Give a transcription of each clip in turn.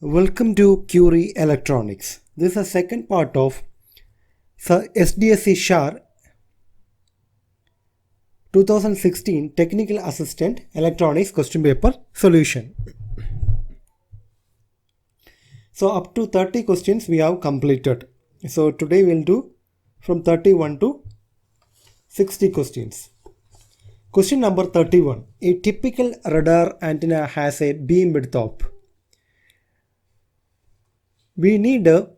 Welcome to Curie Electronics. This is the second part of SDSC SHAR 2016 Technical Assistant Electronics Question Paper Solution. So up to 30 questions we have completed. So today we'll do from 31 to 60 questions. Question number 31. A typical radar antenna has a beam width of. We need the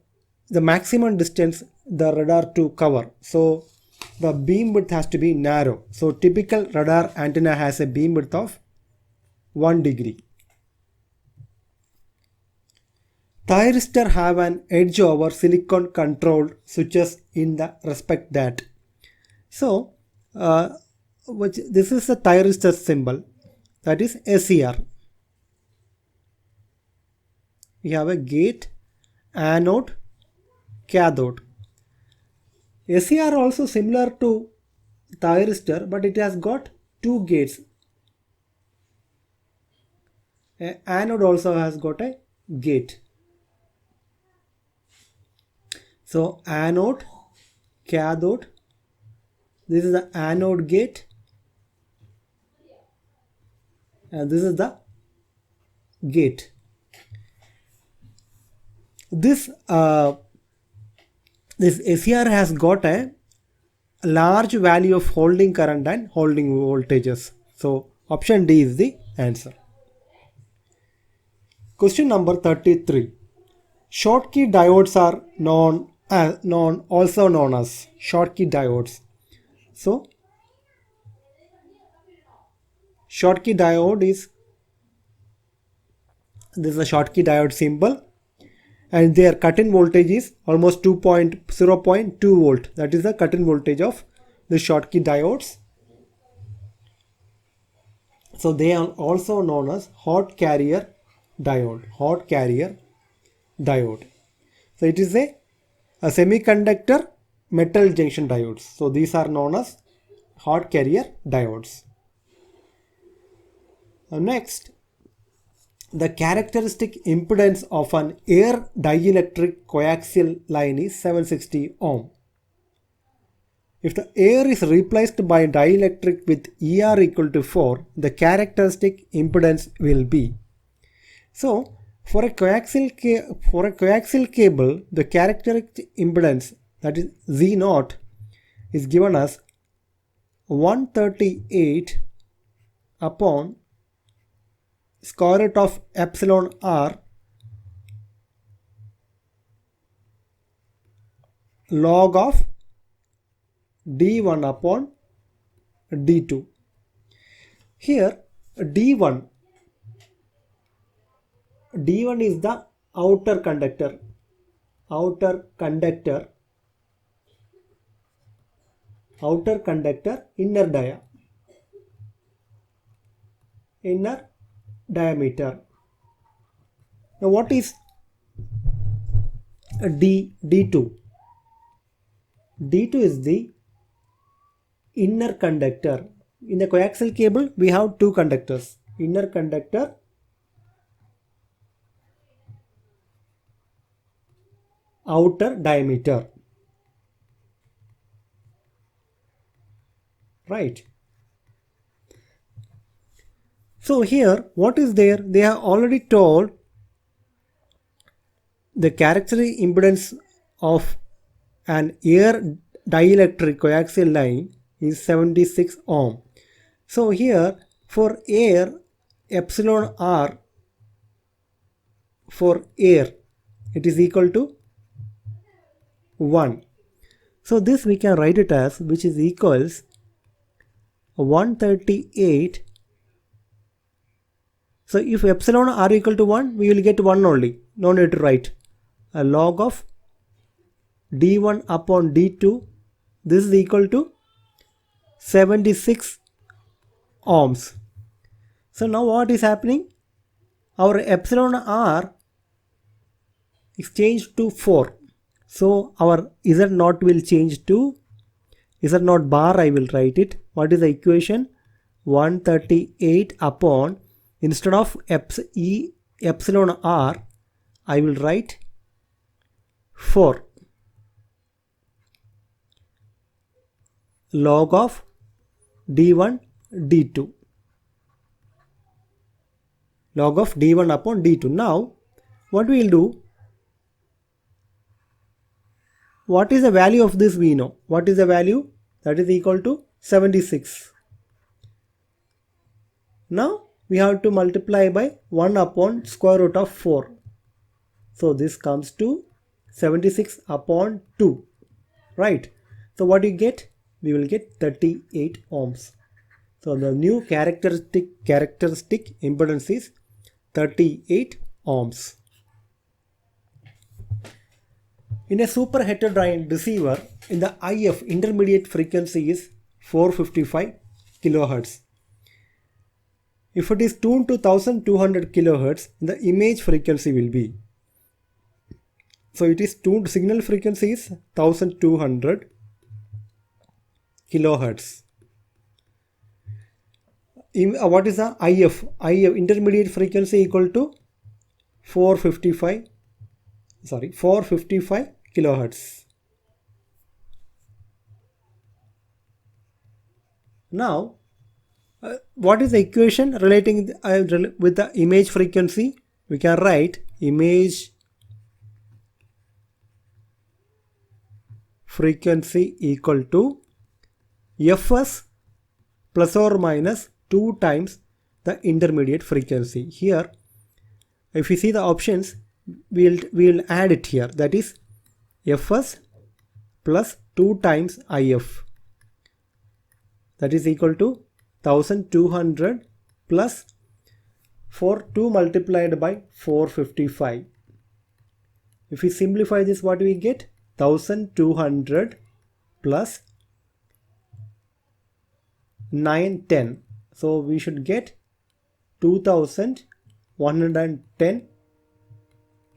maximum distance the radar to cover. So the beam width has to be narrow. So typical radar antenna has a beam width of 1 degree. Thyristor have an edge over silicon controlled switches in the respect that. So this is the thyristor symbol, that is SCR. We have a gate, anode, cathode. SCR also similar to thyristor, but it has got two gates. Anode also has got a gate. So anode, cathode, this is the anode gate and this is the gate. This SCR has got a large value of holding current and holding voltages. So option D is the answer. Question number 33. Schottky diodes are also known as Schottky diodes. So Schottky diode is, this is a Schottky diode symbol, and their cut-in voltage is almost 0.2 volt. That is the cut-in voltage of the Schottky diodes. So they are also known as hot carrier diode. Hot carrier diode. So it is a semiconductor metal junction diodes. So these are known as hot carrier diodes. Next, the characteristic impedance of an air dielectric coaxial line is 760 ohm. If the air is replaced by dielectric with ER equal to 4, the characteristic impedance will be. So for a coaxial cable, the characteristic impedance, that is Z0, is given as 138 upon square root of epsilon r log of d1 upon d2. Here d1 is the outer conductor, inner diameter. Now what is D2? D2 is the inner conductor. In the coaxial cable we have two conductors, inner conductor, outer diameter, right? So here what is there? They have already told the characteristic impedance of an air dielectric coaxial line is 76 ohm. So here for air, epsilon r for air, it is equal to 1. So this we can write it as, which is equals 138. So if epsilon r equal to 1, we will get 1 only. No need to write. A log of d1 upon d2. This is equal to 76 ohms. So now what is happening? Our epsilon r is changed to 4. So our Z0 will change to Z0 bar. I will write it. What is the equation? 138 upon, instead of epsilon r, I will write 4 log of d1 d2, log of d1 upon d2. Now what we will do, what is the value of this we know. What is the value? That is equal to 76. Now we have to multiply by 1 upon square root of 4. So this comes to 76 upon 2, right? So what you get? We will get 38 ohms. So the new characteristic impedance is 38 ohms. In a super heterodyne receiver, in the IF intermediate frequency is 455 kilohertz. If it is tuned to 1200 kilohertz, the image frequency will be. So it is tuned, signal frequency is 1200 kilohertz. What is the IF? IF intermediate frequency equal to 455 kilohertz. Now what is the equation relating with the image frequency? We can write image frequency equal to Fs plus or minus 2 times the intermediate frequency. Here if you see the options, we'll add it here, that is Fs plus 2 times If, that is equal to 1200 plus 2 multiplied by 455. If we simplify this, what do we get? 1200 plus 910. So we should get 2110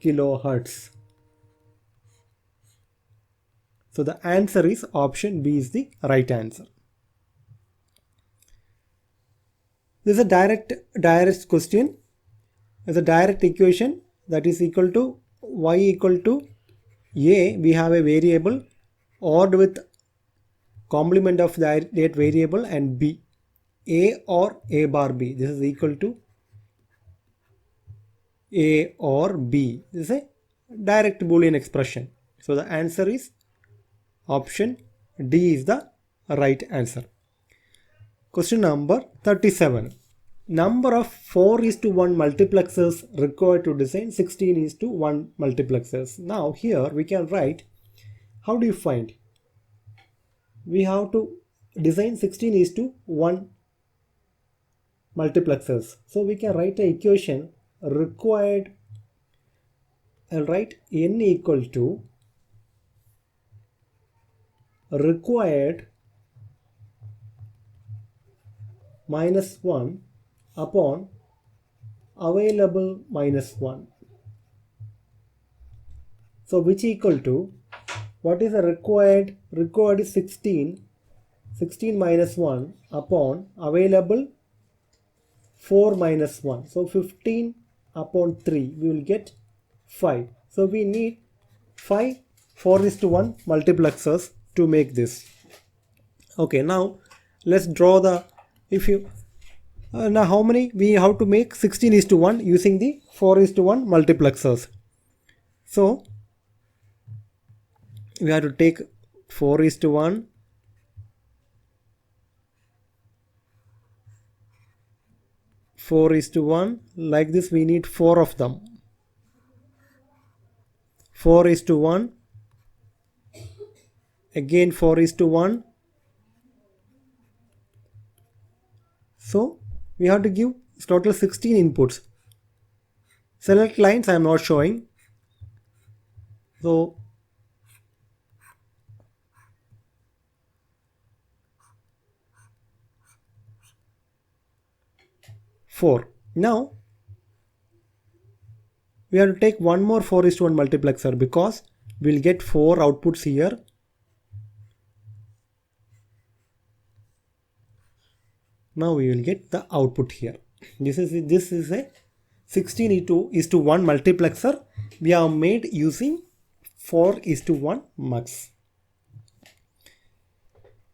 kilohertz. So the answer is option B is the right answer. This is a direct question. It's a direct equation, that is equal to y equal to a. We have a variable ORed with complement of that variable, and b, a or a bar b. This is equal to a or b. This is a direct Boolean expression. So the answer is option D is the right answer. Question number 37. Number of 4:1 multiplexers required to design 16:1 multiplexers. Now here we can write, how do you find? We have to design 16:1 multiplexers. So we can write an equation required. I'll write n equal to required minus 1 upon available minus 1. So which equal to, what is the required? Required is 16 minus 1 upon available 4 minus 1. So 15 upon 3, we will get 5. So we need 5 4:1 multiplexers to make this. Okay, now let's draw the, if you now how many we have to make 16:1 using the 4:1 multiplexers. So we have to take 4:1, like this. We need 4 of them. 4:1, again 4:1. So we have to give total 16 inputs. Select lines I am not showing. So four. Now we have to take one more 4:1 multiplexer, because we'll get 4 outputs here. Now we will get the output here. This is a 16:1 multiplexer. we are made using 4:1 mux.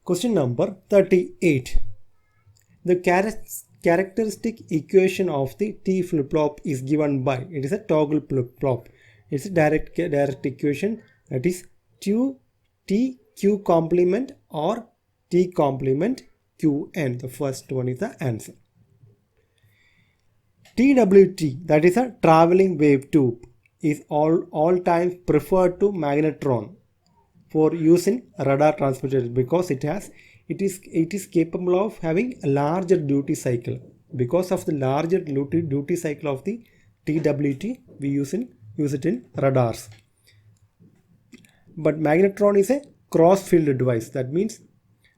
Question number 38. The characteristic equation of the T flip-flop is given by, it is a toggle flip-flop. It's a direct equation, that is T Q complement or T complement Qn. The first one is the answer. TWT, that is a traveling wave tube, is all times preferred to magnetron for use in radar transmitters because it is capable of having a larger duty cycle. Because of the larger duty cycle of the TWT, we use it in radars. But magnetron is a cross field device. That means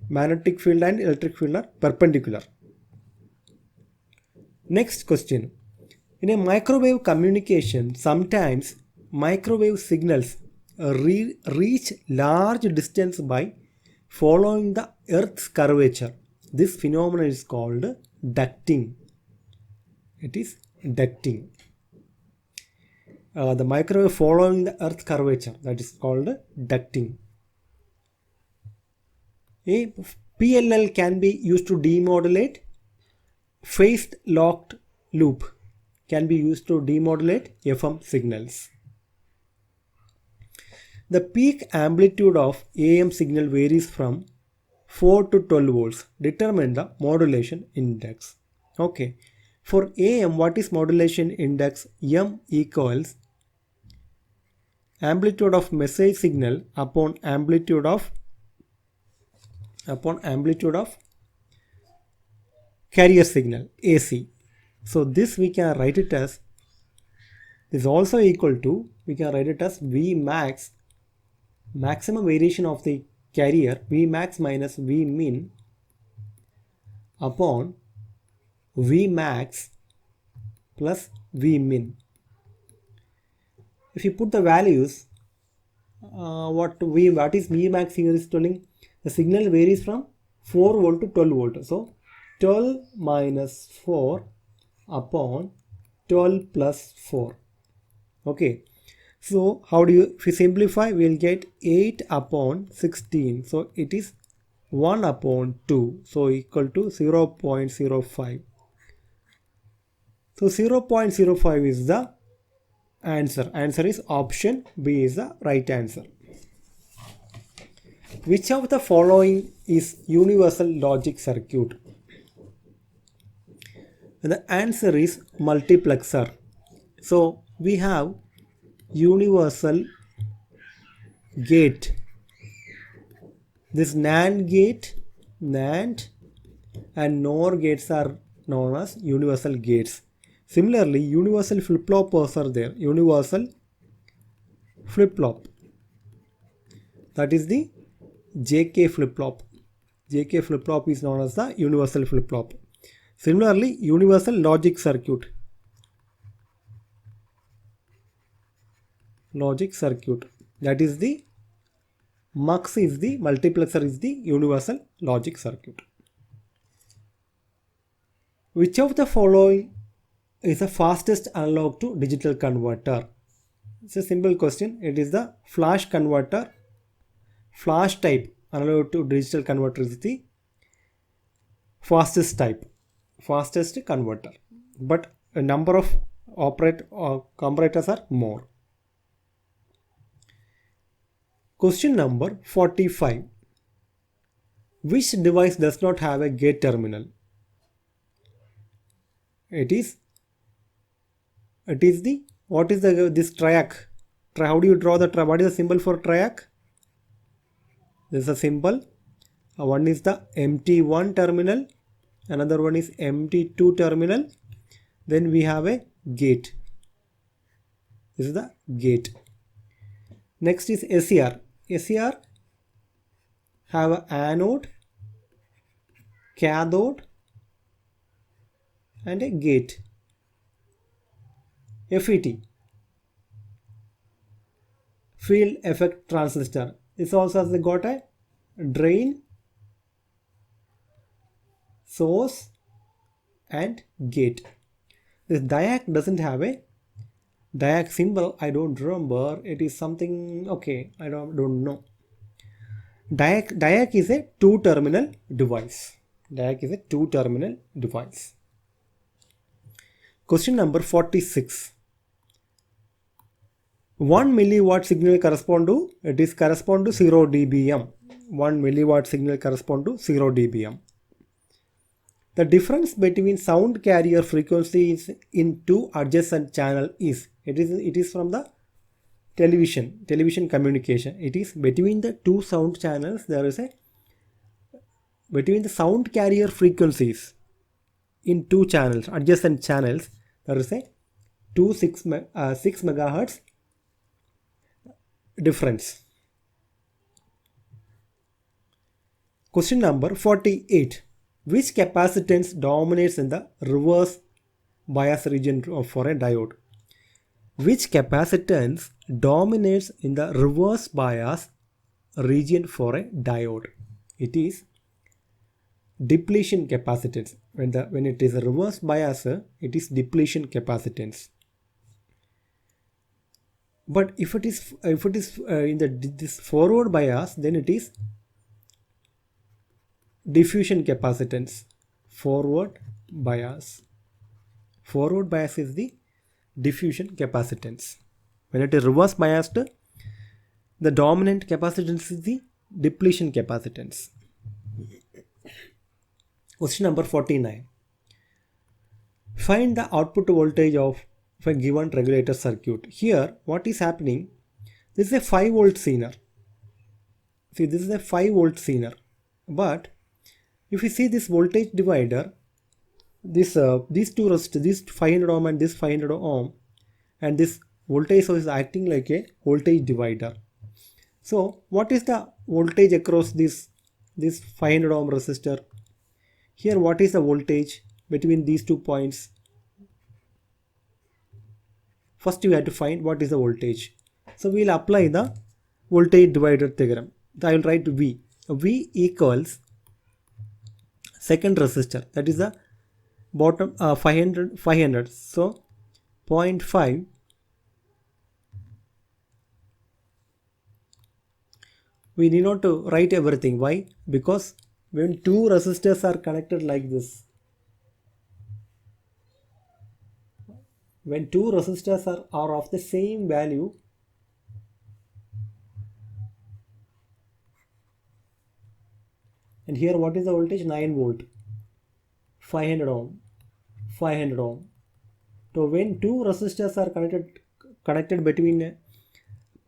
magnetic field and electric field are perpendicular. Next question. In a microwave communication, sometimes microwave signals reach large distance by following the Earth's curvature. This phenomenon is called ducting. It is ducting. The microwave following the Earth's curvature, that is called ducting. A PLL can be used to demodulate. Phased locked loop can be used to demodulate FM signals. The peak amplitude of AM signal varies from 4 to 12 volts. Determine the modulation index. Okay. For AM, what is modulation index? M equals amplitude of message signal upon amplitude of carrier signal, AC. So this we can write it as, is also equal to, we can write it as V max, maximum variation of the carrier, V max minus V min upon V max plus V min. If you put the values, what is V max here is telling, the signal varies from 4 volt to 12 volt. So 12 minus 4 upon 12 plus 4. Okay. So how do you, if you simplify, we will get 8 upon 16. So it is 1 upon 2. So equal to 0.05. So 0.05 is the answer. Answer is option B is the right answer. Which of the following is universal logic circuit? The answer is multiplexer. So we have universal gate. This NAND gate, NAND and NOR gates are known as universal gates. Similarly, universal flip-floppers are there. Universal flip-flop. That is the JK flip-flop. JK flip-flop is known as the universal flip-flop. Similarly, universal logic circuit. Logic circuit. That is the MUX is the multiplexer is the universal logic circuit. Which of the following is the fastest analog to digital converter? It's a simple question. It is the flash converter. Flash type analog to digital converter is the fastest type, fastest converter, but a number of comparators are more. Question number 45. Which device does not have a gate terminal? It is the, what is the, this triac? How do you draw the triac? What is the symbol for triac? This is a symbol. One is the MT1 terminal, another one is MT2 terminal, then we have a gate. This is the gate. Next is SCR. SCR have an anode, cathode and a gate. FET, field effect transistor. This also has got a drain, source and gate. This diac doesn't have a Diac symbol, I don't remember. It is something, okay, I don't know. Diac is a two-terminal device. Diac is a two-terminal device. Question number 46. 1 milliwatt signal correspond to 0 dBm. 1 milliwatt signal correspond to 0 dBm. The difference between sound carrier frequencies in two adjacent channel is it is from the television communication. It is between the two sound channels. There is a between the sound carrier frequencies in two channels, adjacent channels, there is a 6 megahertz difference. Question number 48. Which capacitance dominates in the reverse bias region for a diode? Which capacitance dominates in the reverse bias region for a diode? It is depletion capacitance. When it is a reverse bias, it is depletion capacitance. But if it is in this forward bias, then it is diffusion capacitance. Forward bias is the diffusion capacitance. When it is reverse biased, the dominant capacitance is the depletion capacitance. Question number 49. Find the output voltage of a given regulator circuit. Here, what is happening? This is a 5 volt Zener. See, this is a 5 volt Zener. But if you see this voltage divider, these two resistors, this 500 ohm and this 500 ohm, and this voltage source is acting like a voltage divider. So, what is the voltage across this 500 ohm resistor? Here, what is the voltage between these 2 points? First, you have to find what is the voltage. So, we will apply the voltage divider theorem. I will write V. V equals second resistor, that is the bottom 500. So, 0.5 we need not to write everything. Why? Because when two resistors are connected like this, when two resistors are of the same value, and here what is the voltage? 9 volt, 500 ohm, 500 ohm. So when two resistors are connected between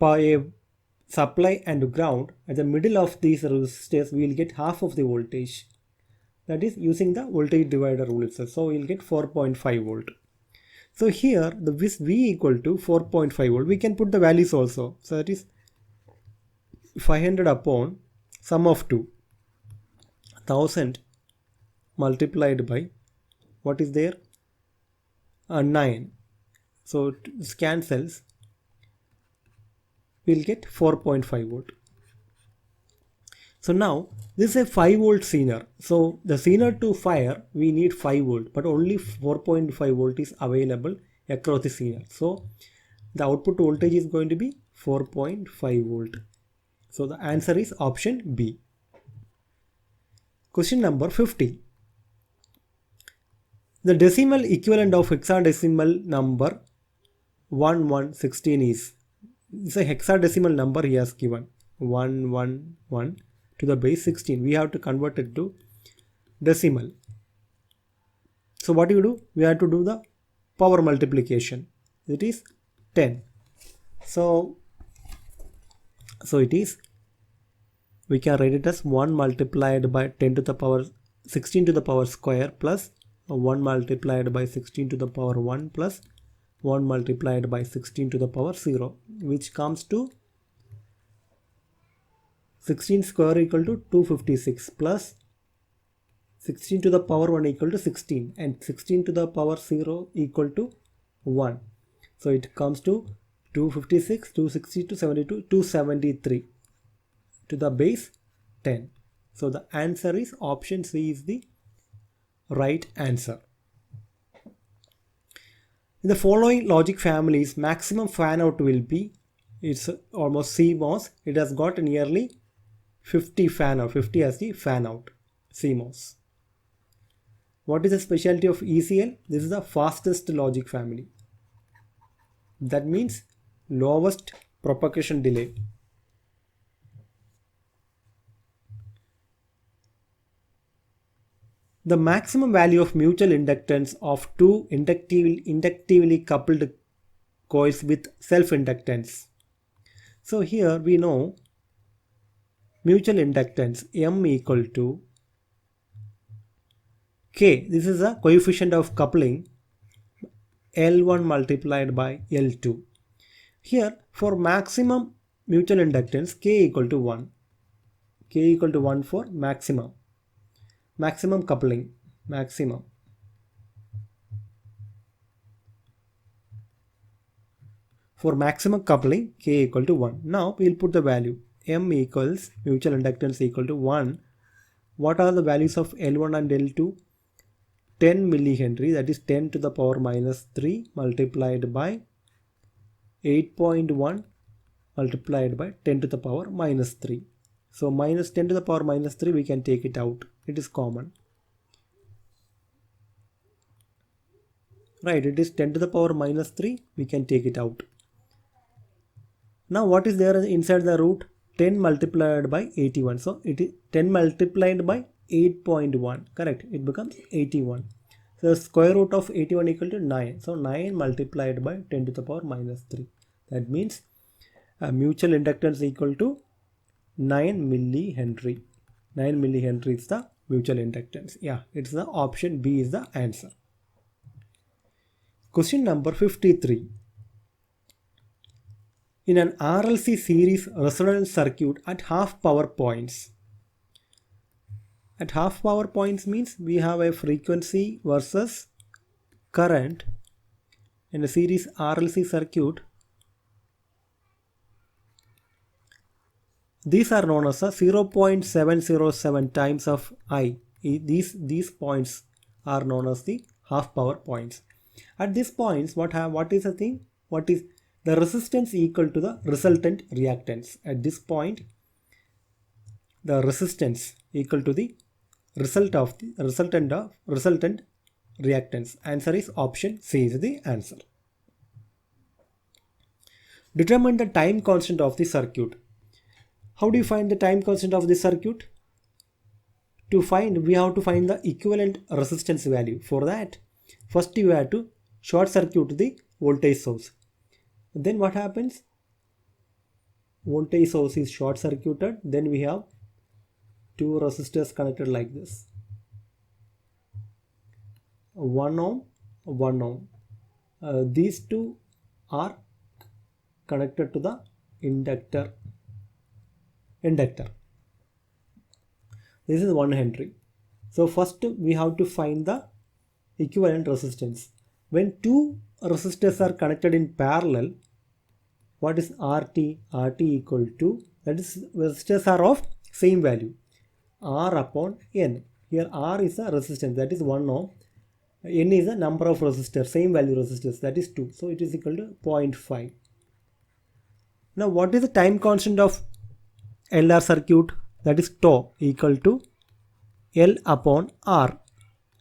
a supply and ground, at the middle of these resistors we will get half of the voltage. That is using the voltage divider rule itself. So we will get 4.5 volt. So here the V equal to 4.5 volt. We can put the values also. So that is 500 upon sum of 2. 1000 multiplied by what is there? 9. So it cancels. We'll get 4.5 volt. So now this is a 5 volt Zener. So the Zener to fire we need 5 volt, but only 4.5 volt is available across the Zener. So the output voltage is going to be 4.5 volt. So the answer is option B. Question number 50. The decimal equivalent of hexadecimal number 1116 is. It's a hexadecimal number he has given, 111 to the base 16. We have to convert it to decimal. So what do you do? We have to do the power multiplication. It is 10. So it is, we can write it as 1 multiplied by 10 to the power 16 to the power square plus 1 multiplied by 16 to the power 1 plus 1 multiplied by 16 to the power 0, which comes to 16 square equal to 256 plus 16 to the power 1 equal to 16 and 16 to the power 0 equal to 1. So it comes to 256, 260, 272, 273 to the base 10. So the answer is option C is the right answer. In the following logic families, maximum fan out will be, it's almost CMOS. It has got nearly 50 fan out, 50 as the fan out, CMOS. What is the specialty of ECL? This is the fastest logic family. That means lowest propagation delay. The maximum value of mutual inductance of two inductively coupled coils with self-inductance. So here we know mutual inductance M equal to K. This is a coefficient of coupling, L1 multiplied by L2. Here for maximum mutual inductance K equal to 1. K equal to 1 for maximum. Maximum coupling, maximum. For maximum coupling, K equal to 1. Now we will put the value. M equals mutual inductance equal to 1. What are the values of L1 and L2? 10 millihenry, that is 10 to the power minus 3 multiplied by 8.1 multiplied by 10 to the power minus 3. So minus 10 to the power minus 3, we can take it out. It is common. Right, it is 10 to the power minus 3. We can take it out. Now what is there inside the root? 10 multiplied by 81. So it is 10 multiplied by 8.1. Correct. It becomes 81. So the square root of 81 equal to 9. So 9 multiplied by 10 to the power minus 3. That means mutual inductance equal to 9 millihenry. 9 millihenry is the mutual inductance. Yeah, it's the option B is the answer. Question number 53. In an RLC series resonance circuit at half power points. At half power points means we have a frequency versus current in a series RLC circuit. These are known as 0.707 times of I. These points are known as the half power points. At these points, what is the thing? What is the resistance equal to the resultant reactance? At this point, the resistance equal to the resultant reactance. Answer is option C is the answer. Determine the time constant of the circuit. How do you find the time constant of the circuit? We have to find the equivalent resistance value. For that, first you have to short circuit the voltage source. Then what happens? Voltage source is short circuited. Then we have two resistors connected like this. 1 ohm, 1 ohm. These two are connected to the inductor. This is 1 Henry. So first we have to find the equivalent resistance. When two resistors are connected in parallel, what is RT? RT equal to, that is resistors are of same value, R upon N. Here R is a resistance, that is 1 ohm. N is the number of resistors, same value resistors, that is 2. So it is equal to 0.5. Now what is the time constant of LR circuit? That is tau equal to L upon R.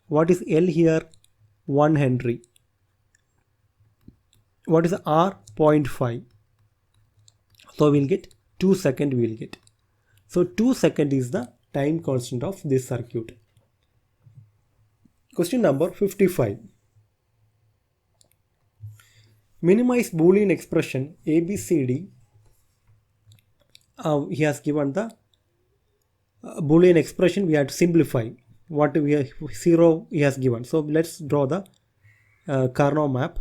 What is L here? 1 Henry. What is R? 0.5. So we'll get 2 seconds we will get. So 2 seconds is the time constant of this circuit. Question number 55. Minimize Boolean expression ABCD. He has given the Boolean expression. We have to simplify what we have 0 he has given. So let's draw the Carnot map.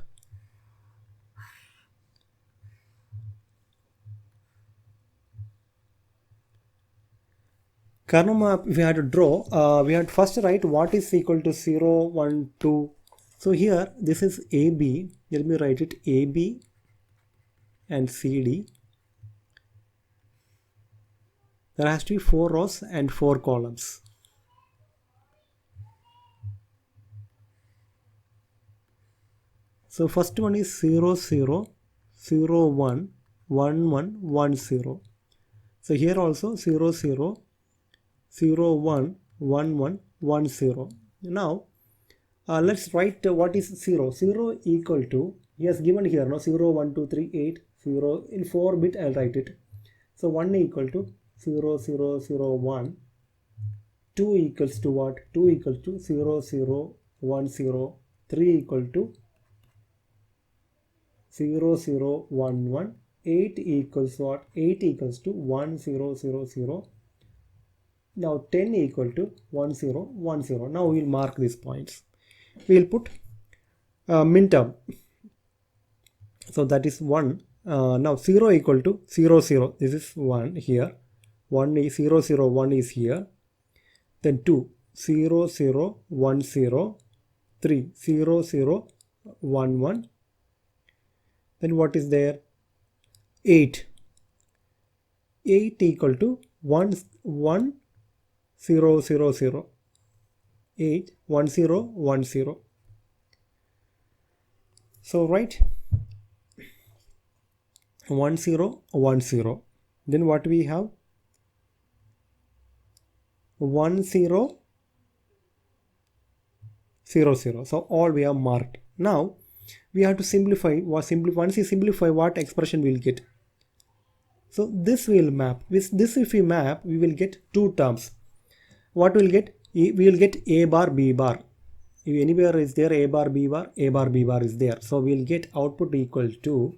Carnot map we have to draw. We have to first write what is equal to 0, 1, 2. So here this is AB. Let me write it AB and CD. There has to be 4 rows and 4 columns. So first one is 0 0 0 1 1 1 1 0. So here also 0 0 0 1 1 1 1 0. Now let's write what is 0. 0 equal to, he has given here, no, 0 1 2 3 8 0 in 4 bit. I'll write it. So 1 equal to 0 0 0 1. 2 equals to what? 2 equals to 0 0 1 0. 3 equal to 0 0 1 1. 8 equals what? 8 equals to 1 0 0 0. Now 10 equal to 1 0 1 0. Now we will mark these points. We will put min term. So that is 1. Now 0 equal to 0 0. This is 1 here. 1 is 0 0 1 is here. Then 2 0 0 1 0. 3 0 0 1 1. Then what is there? 8. 8 equal to 1 1 0 0 0. 8 1 0 1 0. So write 1 0 1 0. Then what we have? 1 0 0 0. So all we have marked. Now we have to simplify. Once you simplify, what expression we will get? So this will map. With this, if we map, we will get two terms. What we will get? We will get A bar B bar. If anywhere is there A bar B bar is there. So we will get output equal to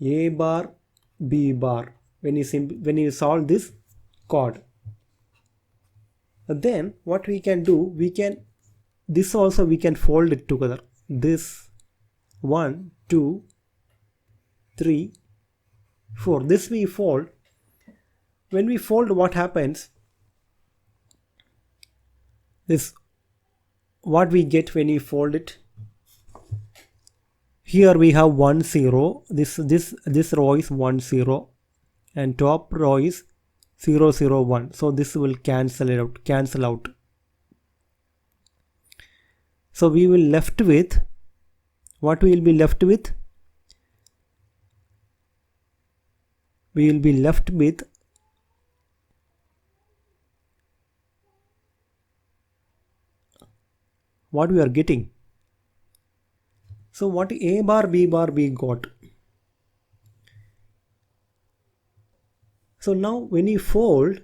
A bar B bar when you solve this code. Then what we can do? This also we can fold it together. This 1 2 3 4. This we fold. When we fold, what happens? This what we get when we fold it. Here we have 1 0. This row is 1 0 and top row is 0 0 1. So this will cancel out. So we will left with what? We will be left with? We will be left with what we are getting. So what A bar B bar we got. So now when you fold,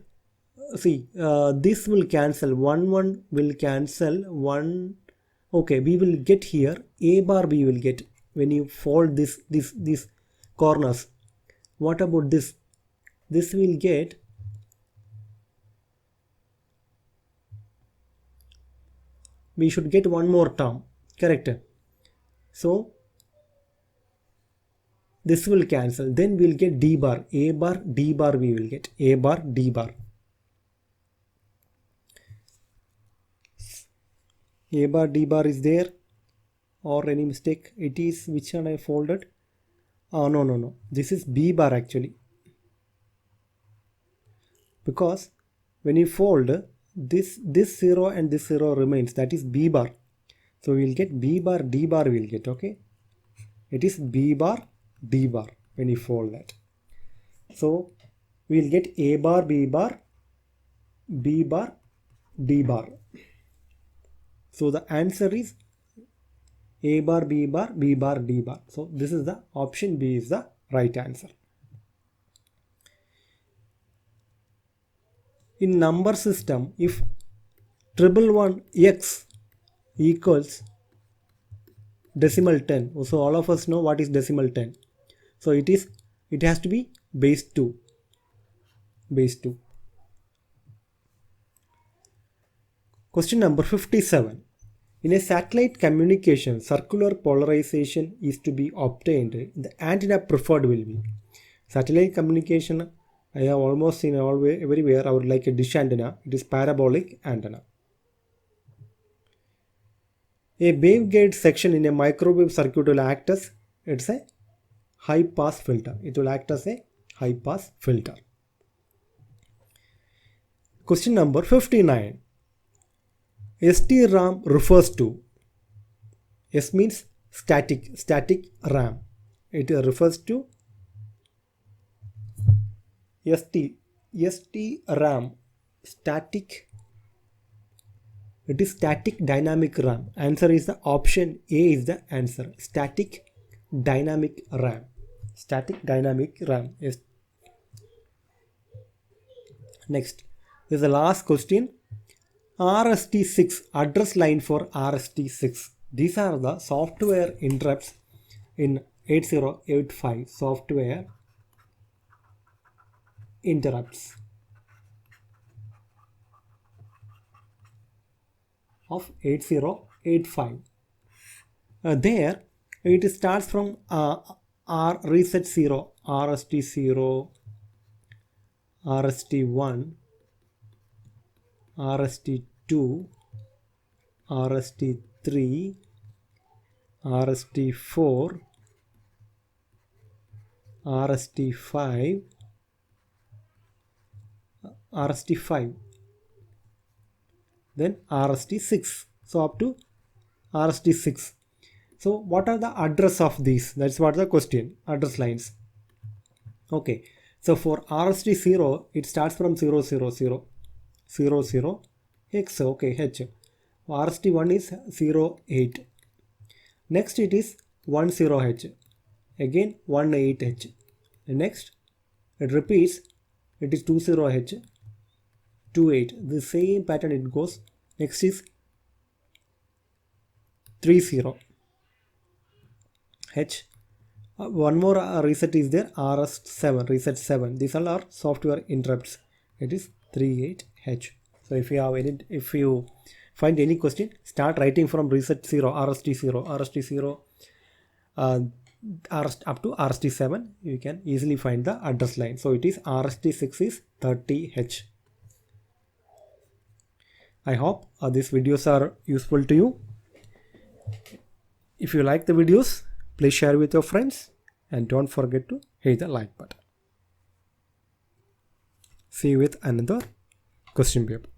see this will cancel. 1 1 will cancel 1. Okay, we will get here A bar B will get when you fold these corners. What about this? This will get we should get one more term, correct? So this will cancel. Then we'll get D bar. A bar D bar we will get. A bar D bar. A bar D bar is there or any mistake? It is which one I folded? Oh no. This is B bar actually. Because when you fold this 0 and this 0 remains, that is B bar. So we will get B bar D bar we will get, okay? It is B bar D bar when you fold that. So we will get A bar B bar B bar D bar. So the answer is A bar B bar B bar D bar. So this is the option B is the right answer. In number system, if 111 X equals decimal 10. So all of us know what is decimal 10. So it has to be base 2. Question number 57. In a satellite communication, circular polarization is to be obtained. The antenna preferred will be. Satellite communication, I have almost seen everywhere. I would like a dish antenna. It is parabolic antenna. A waveguide section in a microwave circuit will act as it's a high pass filter. It will act as a high pass filter. Question number 59. STRAM refers to. S means static RAM. It refers to ST-RAM, static. It is static dynamic RAM. Answer is the option A is the answer. Static dynamic RAM. Static dynamic RAM. Yes. Next is the last question. RST6, address line for RST6. These are the software interrupts in 8085 software interrupts of 8085. There it starts from R reset 0, RST 0, RST 1, RST 2, RST 3, RST 4, RST 5, RST 5, then RST 6. So up to RST 6. So what are the address of these? That's what the question. Address lines. Okay. So for RST 0, it starts from 000, 00 X. Okay, H. RST 1 is 08. Next it is 10H. Again 18H. Next it repeats. It is 20H. 28. The same pattern it goes. Next is 30H. One more reset is there. RS7, reset 7. These all are software interrupts. It is 38H. So if you find any question, start writing from reset 0, RST 0, RST 0 up to RST 7. You can easily find the address line. So it is RST 6 is 30H. I hope these videos are useful to you. If you like the videos, please share with your friends and don't forget to hit the like button. See you with another question paper.